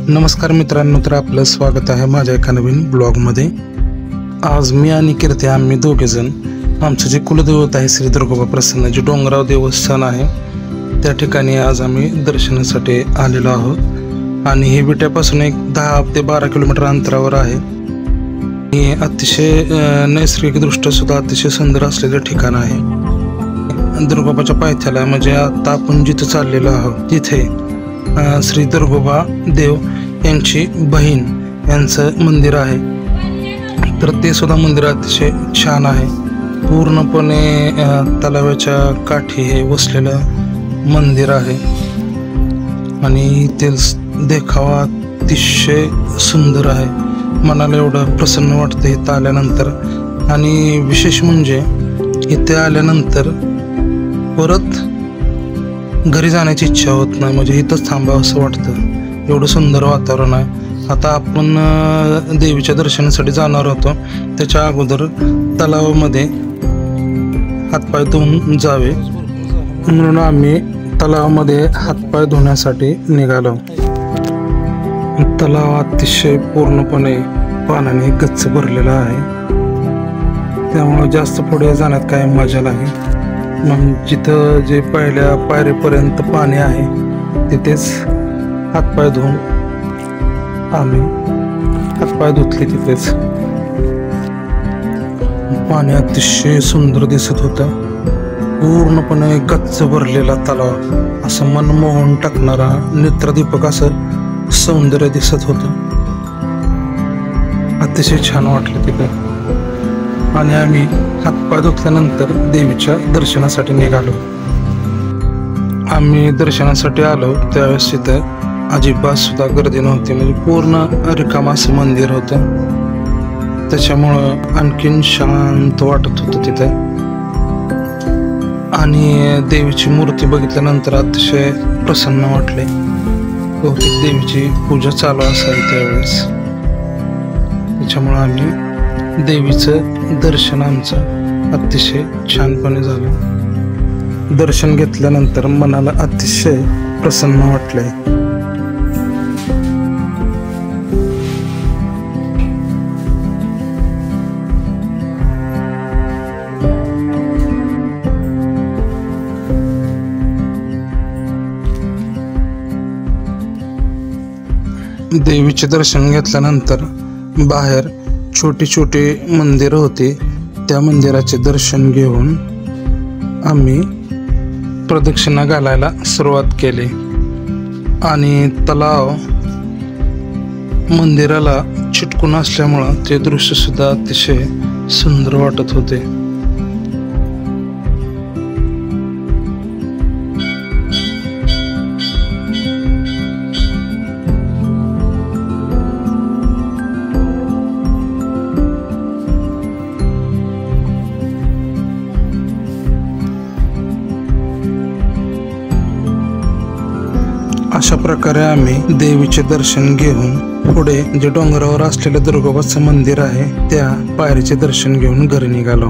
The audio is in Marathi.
नमस्कार मित्रांनो, तर आपलं स्वागत आहे माझ्या एका नवीन ब्लॉगमध्ये। आज मी आणि कीर्ती आम्ही दोघेजण आमचं जे कुलदैवत आहे श्री दुर्गोबा प्रसन्न जे डोंगराव देवस्थान आहे त्या ठिकाणी आज आम्ही दर्शनासाठी आलेलो आहोत। आणि हे विट्यापासून एक 10 ते 12 किलोमीटर अंतरावर आहे। हे अतिशय नैसर्गिकदृष्ट्या सुद्धा अतिशय सुंदर असलेलं ठिकाण आहे। दुर्गोबाच्या पायथ्याला म्हणजे आता आपण जिथं चाललेलो आहोत तिथे श्री दुर्गोबा देव यांची बहीण यांचं मंदिर आहे। तर ते सुद्धा मंदिर अतिशय छान आहे। पूर्णपणे तलावाच्या काठी हे वसलेलं मंदिर आहे आणि ते देखावा अतिशय सुंदर आहे। मनाला एवढं प्रसन्न वाटतं इथं आल्यानंतर। आणि विशेष म्हणजे इथे आल्यानंतर परत घरी जाण्याची इच्छा होत नाही, म्हणजे इथंच थांबावं असं वाटतं। एवढं सुंदर वातावरण आहे। आता आपण देवीच्या दर्शनासाठी जाणार होतो, त्याच्या अगोदर तलावामध्ये हातपाय धुवून जावे म्हणून आम्ही तलावामध्ये हातपाय धुण्यासाठी निघालो। तलाव अतिशय पूर्णपणे पाण्याने गच्च भरलेला आहे, त्यामुळे जास्त पुढे जाण्यात काही मजा नाही। मग जिथं जे पहिल्या पायरीपर्यंत पाणी आहे तिथेच हातपाय धुवून आम्ही हातपाय धुतले तिथेच। पाणी अतिशय सुंदर दिसत होतं, पूर्णपणे गच्च भरलेला तलाव, असं मन मोहून टाकणारा नेत्रदीपक असं सौंदर्य दिसत होतं। अतिशय छान वाटलं तिथे। आणि आम्ही हातपाय धुतल्यानंतर देवीच्या दर्शनासाठी निघालो। आम्ही दर्शनासाठी आलो त्यावेळेस तिथं अजिबात सुद्धा गर्दी नव्हती, म्हणजे पूर्ण रिकाम असं मंदिर होतं, त्याच्यामुळं आणखीन शांत वाटत होतं तिथं। आणि देवीची मूर्ती बघितल्यानंतर अतिशय प्रसन्न वाटले। बहुतेक देवीची पूजा चालू असावी त्यावेळेस, त्याच्यामुळं आम्ही देवीचं दर्शन आमचं अतिशय छानपणे झालं। दर्शन घेतल्यानंतर मनाला अतिशय प्रसन्न वाटले। देवीचे दर्शन घेतल्यानंतर बाहेर छोटी छोटी मंदिरं होती, त्या मंदिराचे दर्शन घेऊन आम्ही प्रदक्षिणा घालायला सुरुवात केली। आणि तलाव मंदिराला चिटकून असल्यामुळं ते दृश्य सुद्धा अतिशय सुंदर वाटत होते। अशा प्रकारे आम्ही देवीचे दर्शन घेऊन पुढे जे डोंगरावर असलेलं दुर्गोबाचं मंदिर आहे त्या पायरीचे दर्शन घेऊन घरी निघालो।